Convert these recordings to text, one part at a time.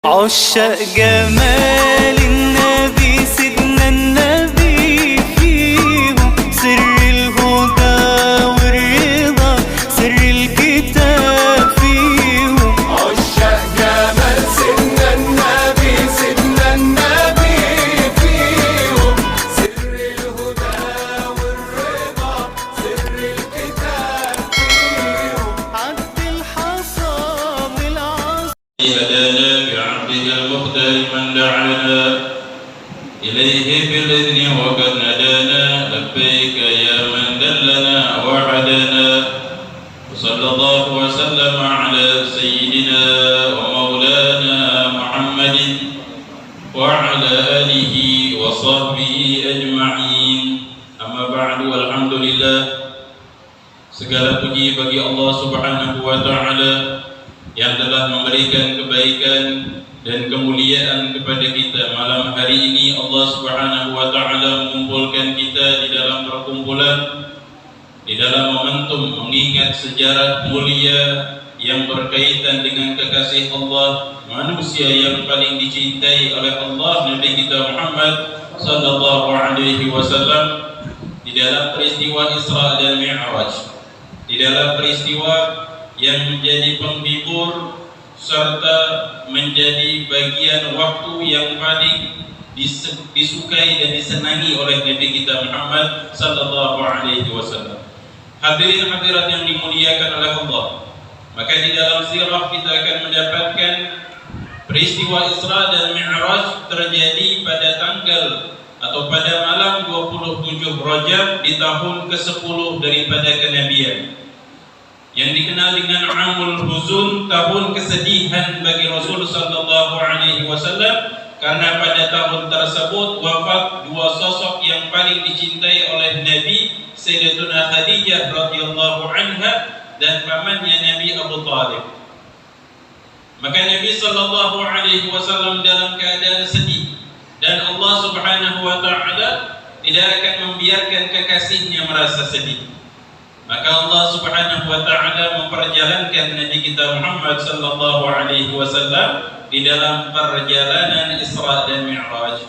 عشاق جمال النبي سيدنا النبي فيهم سر الهدى والرضا سر الكتاب فيهم عشاق جمال سيدنا النبي فيهم سر الهدى والرضا سر الكتاب فيهم عد الحصى والعصا هدانا بعبده المختار من دعانا إليه بالإذن وقد ندانا لبيك يا من دلنا وعدنا وصلى الله وسلم على سيدنا ومولانا محمد وعلى آله وصحبه أجمعين أما بعد والحمد لله. Segala puji bagi Allah Subhanahu wa Ta'ala yang telah memberikan kebaikan dan kemuliaan kepada kita. Malam hari ini Allah Subhanahu wa Ta'ala mengumpulkan kita di dalam perkumpulan, di dalam momentum mengingat sejarah mulia yang berkaitan dengan kekasih Allah, manusia yang paling dicintai oleh Allah, Nabi kita Muhammad sallallahu alaihi wasallam, di dalam peristiwa Isra dan Mi'raj, di dalam peristiwa yang menjadi penghibur serta menjadi bagian waktu yang paling disukai dan disenangi oleh Nabi kita Muhammad sallallahu alaihi wasallam. Hadirin hadirat yang dimuliakan oleh Allah, maka di dalam sirah kita akan mendapatkan peristiwa Isra dan Mi'raj terjadi pada tanggal atau pada malam 27 Rajab di tahun ke-10 daripada kenabian, yang dikenal dengan Amul Huzun, tahun kesedihan bagi Rasul sallallahu alaihi wasallam, karena pada tahun tersebut wafat dua sosok yang paling dicintai oleh Nabi, Sayyidatuna Khadijah radhiyallahu anha dan pamannya Nabi Abu Talib. Maka Nabi sallallahu alaihi wasallam dalam keadaan sedih, dan Allah Subhanahu wa Ta'ala tidak akan membiarkan kekasihnya merasa sedih. Maka Allah Subhanahu wa Ta'ala memperjalankan Nabi kita Muhammad sallallahu alaihi wasallam di dalam perjalanan Isra dan Mi'raj.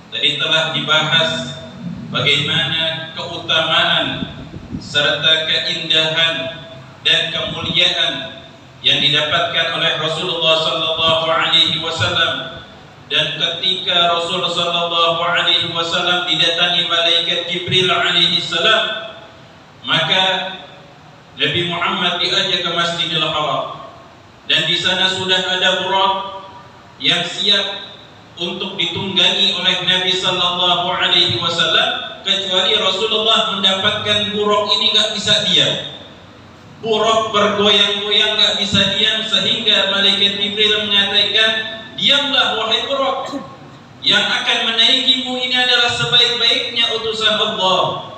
Tadi telah dibahas bagaimana keutamaan serta keindahan dan kemuliaan yang didapatkan oleh Rasulullah sallallahu alaihi wasallam. Dan ketika Rasul sallallahu alaihi wasallam didatangi malaikat Jibril alaihi salam, maka Nabi Muhammad diajak ke Masjidil Haram, dan di sana sudah ada burak yang siap untuk ditunggangi oleh Nabi sallallahu alaihi wasallam, kecuali Rasulullah mendapatkan burak ini gak bisa diam. Burak bergoyang-goyang gak bisa diam, sehingga malaikat Jibril mengatakan, "Diamlah wahai burak, yang akan menaikimu ini adalah sebaik-baiknya utusan Allah."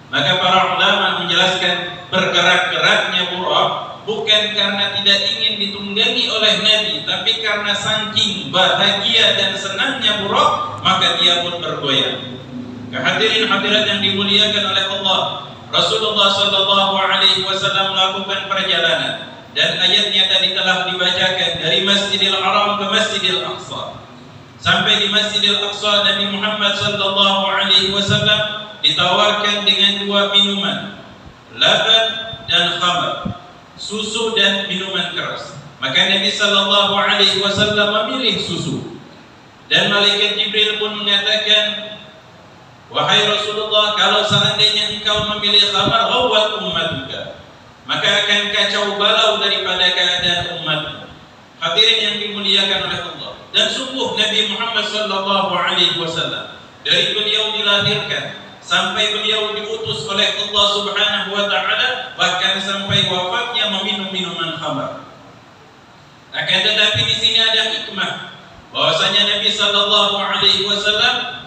Maka para ulama menjelaskan bergerak-geraknya burak bukan karena tidak ingin ditunggangi oleh Nabi, tapi karena saking bahagia dan senangnya burak, maka dia pun bergoyang. Kehadirin hadirat yang dimuliakan oleh Allah, Rasulullah sallallahu alaihi wasallam melakukan perjalanan, dan ayatnya tadi telah dibacakan dari Masjidil Haram ke Masjidil Aqsa. Sampai di Masjidil Aqsa, Nabi Muhammad sallallahu alaihi wasallam ditawarkan dengan dua minuman, laban dan khamar, susu dan minuman keras. Maka Nabi sallallahu alaihi wasallam memilih susu, dan malaikat Jibril pun mengatakan, "Wahai Rasulullah, kalau seandainya engkau memilih khamar, ghawat ummatuka, maka akan kacau balau daripada keadaan umatmu." Hadirin yang dimuliakan oleh Allah, dan sungguh Nabi Muhammad sallallahu alaihi wasallam dari beliau dilahirkan sampai beliau diutus oleh Allah Subhanahu wa Ta'ala, bahkan sampai wafatnya meminum minuman khamar. Akan tetapi di sini ada hikmah, bahwasanya Nabi sallallahu alaihi wasallam,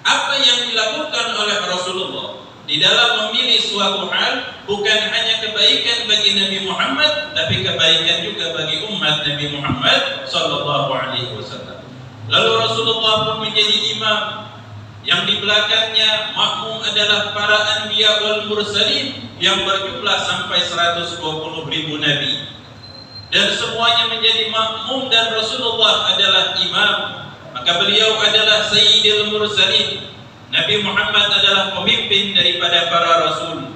apa yang dilakukan oleh Rasulullah di dalam memilih suatu hal bukan hanya kebaikan bagi Nabi Muhammad, tapi kebaikan juga bagi umat Nabi Muhammad sallallahu alaihi wasallam. Lalu Rasulullah pun menjadi imam, yang di belakangnya makmum adalah para anbiya wal mursalin yang berjumlah sampai 120.000 nabi. dan semuanya menjadi makmum dan Rasulullah adalah imam, maka beliau adalah Sayyidil Mursalin. Nabi Muhammad adalah pemimpin daripada para rasul.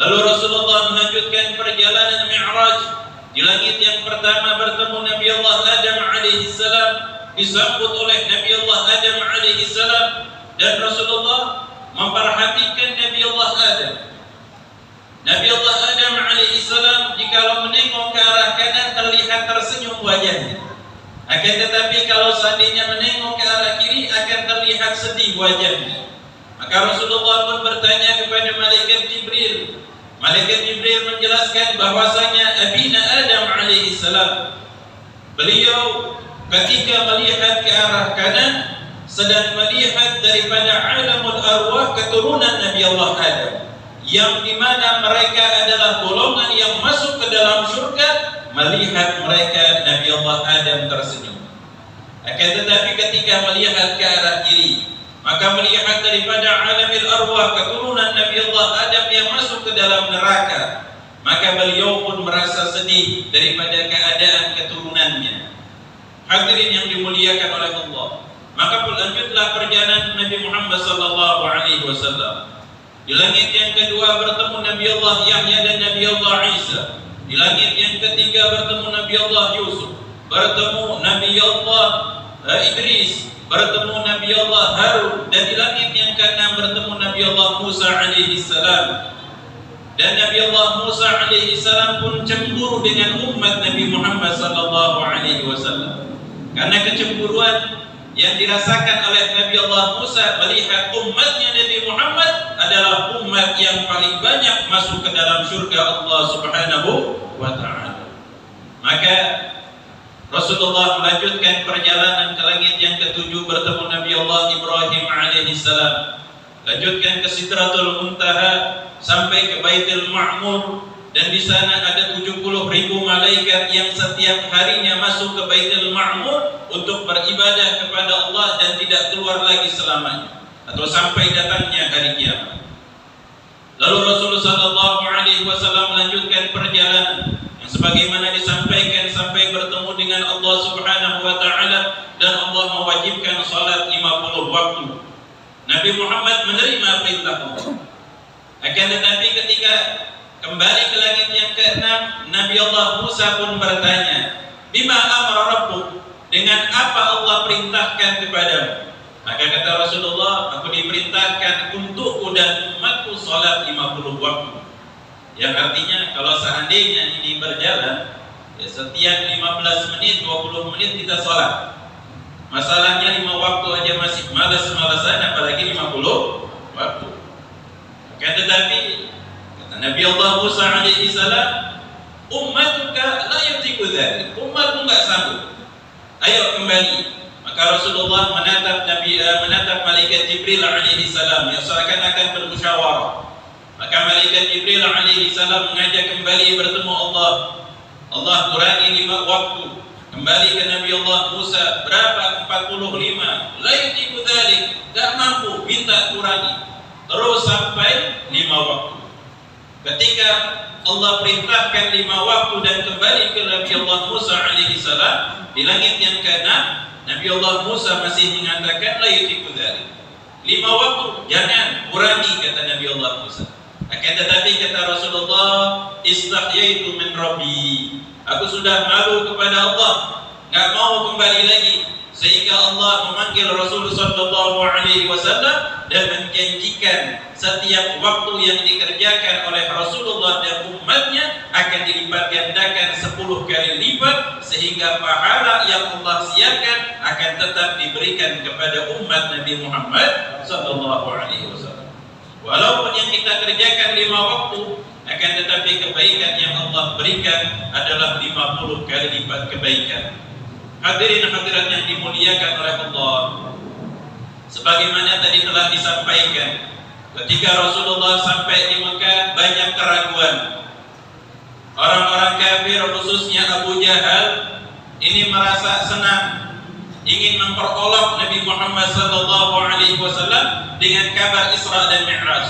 Lalu Rasulullah melanjutkan perjalanan Mi'raj. Di langit yang pertama bertemu Nabi Allah Adam alaihi salam, disambut oleh Nabi Allah Adam alaihi salam, dan Rasulullah memperhatikan Nabi Allah Adam. Nabi Allah Adam alaihi salam jikalau menengok ke arah kanan terlihat tersenyum wajahnya. Akan tetapi kalau seandainya menengok ke arah kiri akan terlihat sedih wajahnya. Maka Rasulullah pun bertanya kepada malaikat Jibril. Malaikat Jibril menjelaskan bahwasanya Abina Adam alaihi salam, beliau ketika melihat ke arah kanan sedang melihat daripada alamul arwah keturunan Nabi Allah Adam, yang dimana mereka adalah golongan yang masuk ke dalam surga. Melihat mereka Nabi Allah Adam tersenyum. Akan tetapi ketika melihat ke arah kiri, maka melihat daripada alamil arwah keturunan Nabi Allah Adam yang masuk ke dalam neraka, maka beliau pun merasa sedih daripada keadaan keturunannya. Hadirin yang dimuliakan oleh Allah, maka berlanjutlah perjalanan Nabi Muhammad sallallahu alaihi wasallam. Di langit yang kedua bertemu Nabi Allah Yahya dan Nabi Allah Isa. Di langit yang ketiga bertemu Nabi Allah Yusuf, bertemu Nabi Allah Idris, bertemu Nabi Allah Harun, dan di langit yang keenam bertemu Nabi Allah Musa alaihi salam. Dan Nabi Allah Musa alaihi salam pun cemburu dengan umat Nabi Muhammad sallallahu alaihi wasallam. Karena kecemburuan yang dirasakan oleh Nabi Allah Musa melihat umatnya Nabi Muhammad adalah umat yang paling banyak masuk ke dalam surga Allah Subhanahu wa ta'ala. Maka Rasulullah melanjutkan perjalanan ke langit yang ketujuh bertemu Nabi Allah Ibrahim alaihi salam. Lanjutkan ke Sidratul Muntaha sampai ke Baitul Ma'mur, dan di sana ada 70.000 malaikat yang setiap harinya masuk ke Baitul Ma'mur untuk beribadah kepada Allah dan tidak keluar lagi selamanya atau sampai datangnya hari kiamat. Lalu Rasulullah sallallahu alaihi wasallam melanjutkan perjalanan yang sebagaimana disampaikan sampai bertemu dengan Allah Subhanahu wa taala, dan Allah mewajibkan salat 50 waktu. Nabi Muhammad menerima perintah Allah. Akan tetapi ketika kembali ke langit yang keenam, Nabi Allah Musa pun bertanya, "Bima amara rabbuk?" Dengan apa Allah perintahkan kepadamu? Maka kata Rasulullah, "Aku diperintahkan untukku dan umatku salat 50 waktu." Yang artinya kalau seandainya ini berjalan, ya setiap 15 menit, 20 menit kita salat. Masalahnya 5 waktu aja masih malas-malasan, apalagi 50 waktu. Akan tetapi kata Nabi Allah Musa alaihi salam, "Ummatuka la yutiku dzalik." Umatmu enggak sanggup. Ayo kembali. Maka Rasulullah menatap malaikat Jibril alaihi salam yang seakan-akan bermusyawarah. Maka malaikat Jibril alaihi salam mengajak kembali bertemu Allah. Allah kurangi 5 waktu. Kembali ke Nabi Allah Musa, berapa? 45. La yutiku dzalik. Tak mampu, minta kurangi. Terus sampai 5 waktu. Ketika Allah perintahkan 5 waktu dan kembali ke Nabi Allah Musa alaihi salam, di langit yang keenam, Nabi Allah Musa masih mengatakan la yutiku dzalik. 5 waktu, jangan kurangi, kata Nabi Allah Musa. Akan tetapi kata Rasulullah, istahyaitu min Rabbi. Aku sudah malu kepada Allah, enggak mau kembali lagi. Sehingga Allah memanggil Rasul sallallahu alaihi wasallam dan menjanjikan setiap waktu yang dikerjakan oleh Rasulullah dan umatnya akan dilipat gandakan 10 kali lipat, sehingga pahala yang Allah siapkan akan tetap diberikan kepada umat Nabi Muhammad sallallahu alaihi wasallam. Walaupun yang kita kerjakan 5 waktu, akan tetapi kebaikan yang Allah berikan adalah 50 kali lipat kebaikan. Hadirin hadirat yang dimuliakan oleh Allah, sebagaimana tadi telah disampaikan, ketika Rasulullah sampai di Mekah banyak keraguan. Orang-orang kafir khususnya Abu Jahal ini merasa senang, ingin memperolok Nabi Muhammad sallallahu alaihi wasallam dengan kabar Isra dan Mi'raj,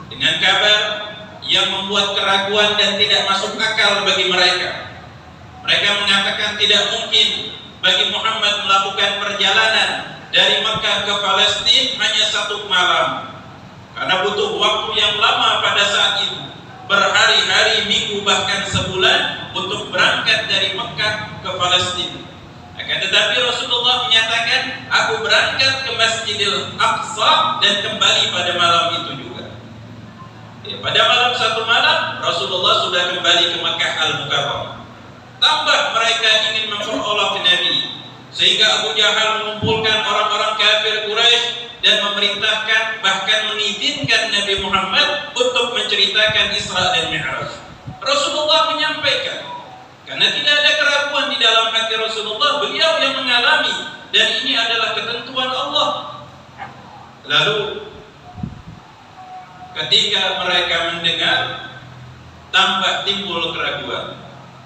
dengan kabar yang membuat keraguan dan tidak masuk akal bagi mereka. Mereka mengatakan tidak mungkin bagi Muhammad melakukan perjalanan dari Mekah ke Palestina hanya 1 malam, karena butuh waktu yang lama pada saat itu, berhari-hari, minggu, bahkan sebulan untuk berangkat dari Mekah ke Palestina. Akan tetapi Rasulullah menyatakan, aku berangkat ke Masjidil Aqsa dan kembali pada malam itu juga. Pada malam 1 malam Rasulullah sudah kembali ke Mekah Al-Mukarramah. Tambah mereka ingin memperolok Nabi, sehingga Abu Jahal mengumpulkan orang-orang kafir Quraisy dan memerintahkan, bahkan mengizinkan Nabi Muhammad untuk menceritakan Isra dan Mi'raj. Rasulullah menyampaikan, karena tidak ada keraguan di dalam hati Rasulullah, beliau yang mengalami dan ini adalah ketentuan Allah. Lalu ketika mereka mendengar, tambah timbul keraguan.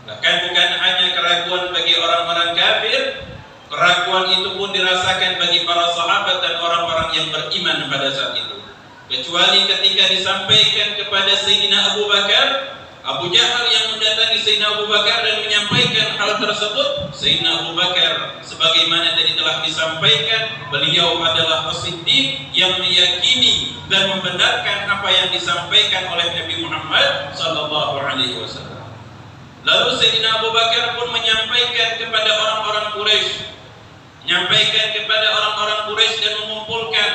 Bahkan bukan hanya keraguan bagi orang-orang kafir, keraguan itu pun dirasakan bagi para sahabat dan orang-orang yang beriman pada saat itu. Kecuali ketika disampaikan kepada Sayyidina Abu Bakar, Abu Jahal yang mendatangi Sayyidina Abu Bakar dan menyampaikan hal tersebut. Sayyidina Abu Bakar, sebagaimana tadi telah disampaikan, beliau adalah as-siddiq yang meyakini dan membenarkan apa yang disampaikan oleh Nabi Muhammad SAW. Lalu Sayyidina Abu Bakar pun menyampaikan kepada orang-orang Quraisy, dan mengumpulkan,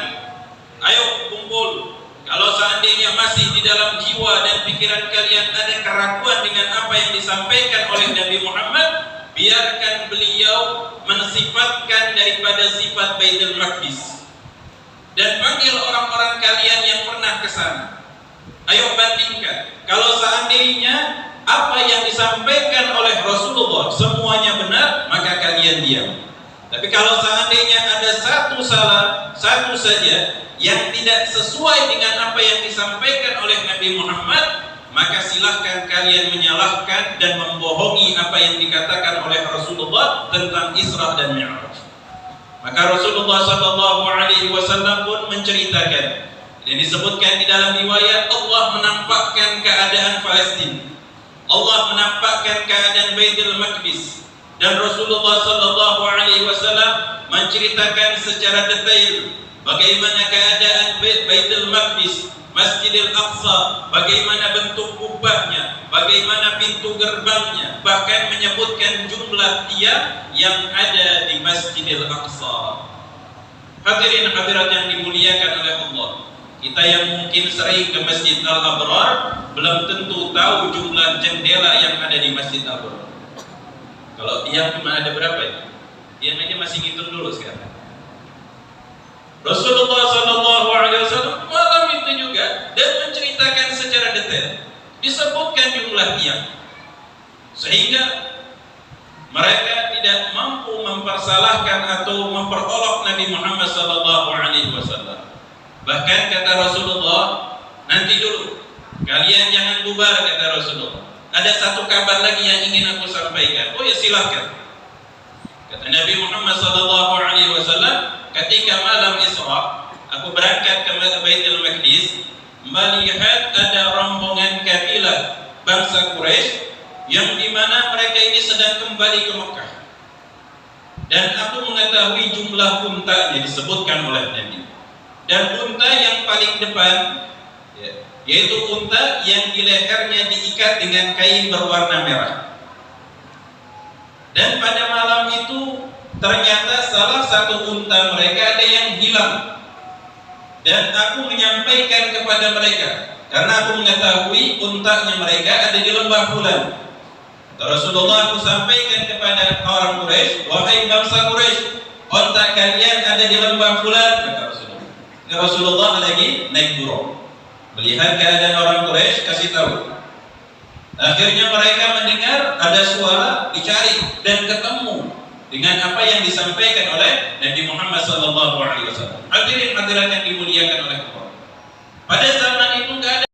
ayo kumpul. Kalau seandainya masih di dalam jiwa dan pikiran kalian ada keraguan dengan apa yang disampaikan oleh Nabi Muhammad, biarkan beliau mensifatkan daripada sifat Baitul Maqdis dan panggil orang-orang kalian yang pernah ke sana. Ayo bandingkan. Kalau seandainya apa yang disampaikan oleh Rasulullah semuanya benar, maka kalian diam. Tapi kalau seandainya ada satu saja yang tidak sesuai dengan apa yang disampaikan oleh Nabi Muhammad, maka silahkan kalian menyalahkan dan membohongi apa yang dikatakan oleh Rasulullah tentang Isra dan Mi'raj. Maka Rasulullah SAW pun menceritakan, dan disebutkan di dalam riwayat, Allah menampakkan keadaan Palestina, Allah menampakkan keadaan Baitul Maqdis, dan Rasulullah SAW menceritakan secara detail bagaimana keadaan Baitul Maqdis, Masjidil Aqsa, bagaimana bentuk kubahnya, bagaimana pintu gerbangnya, bahkan menyebutkan jumlah tiang yang ada di Masjidil Aqsa. Hadirin hadirat yang dimuliakan oleh Allah, kita yang mungkin sering ke Masjid Al-Abrar belum tentu tahu jumlah jendela yang ada di Masjid Al-Abrar. Kalau tiang cuma ada berapa ya? Tiang aja masih ngitung dulu sekarang. Rasulullah SAW malam itu juga dan menceritakan secara detail, disebutkan jumlah tiang, sehingga mereka tidak mampu mempersalahkan atau memperolok Nabi Muhammad SAW. Bahkan kata Rasulullah, nanti dulu, kalian jangan bubar, kata Rasulullah. Ada satu kabar lagi yang ingin aku sampaikan. Oh ya, silahkan. Kata Nabi Muhammad SAW, ketika malam Isra, aku berangkat ke Baitul Maqdis, melihat ada rombongan kabilah bangsa Quraisy yang dimana mereka ini sedang kembali ke Mekah. Dan aku mengetahui jumlah unta yang disebutkan oleh Nabi. Dan unta yang paling depan, yaitu unta yang di lehernya diikat dengan kain berwarna merah. Dan pada malam itu ternyata salah satu unta mereka ada yang hilang. Dan aku menyampaikan kepada mereka, karena aku mengetahui untanya mereka ada di lembah Fulan. Rasulullah, aku sampaikan kepada orang Quraisy, wahai bangsa Quraisy, unta kalian ada di lembah Fulan, kata Rasulullah. Rasulullah lagi naik burung, melihat keadaan orang Quraisy, kasih tahu. Akhirnya mereka mendengar ada suara, dicari dan ketemu dengan apa yang disampaikan oleh Nabi Muhammad SAW. Hadirin hadirat yang dimuliakan oleh Allah. Pada zaman itu nggak ada